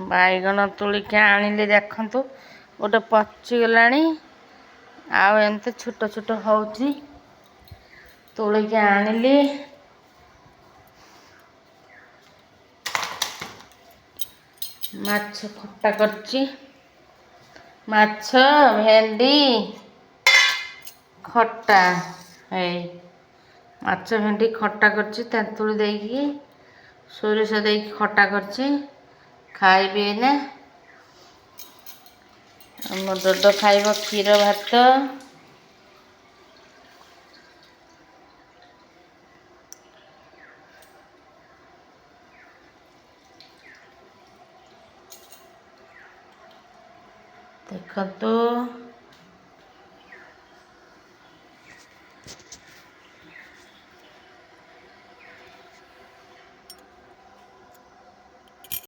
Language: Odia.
ବାଇଗଣ ତୋଳିକି ଆଣିଲି ଦେଖନ୍ତୁ ଗୋଟେ ପଚିଗଲାଣି ଆଉ ଏମିତି ଛୋଟ ଛୋଟ ହେଉଛି ତୋଳିକି ଆଣିଲି। ମାଛ ଖଟା କରିଛି ମାଛ ଭେଣ୍ଡି ଖଟା ଏଇ ମାଛ ଭେଣ୍ଡି ଖଟା କରିଛି ତେନ୍ତୁଳି ଦେଇକି ସୋରିଷ ଦେଇକି ଖଟା କରିଛି ଖାଇବି ଏଇନା। ଆମ ଡୋଡୋ ଖାଇବ କ୍ଷୀର ଭାତ। ଦେଖନ୍ତୁ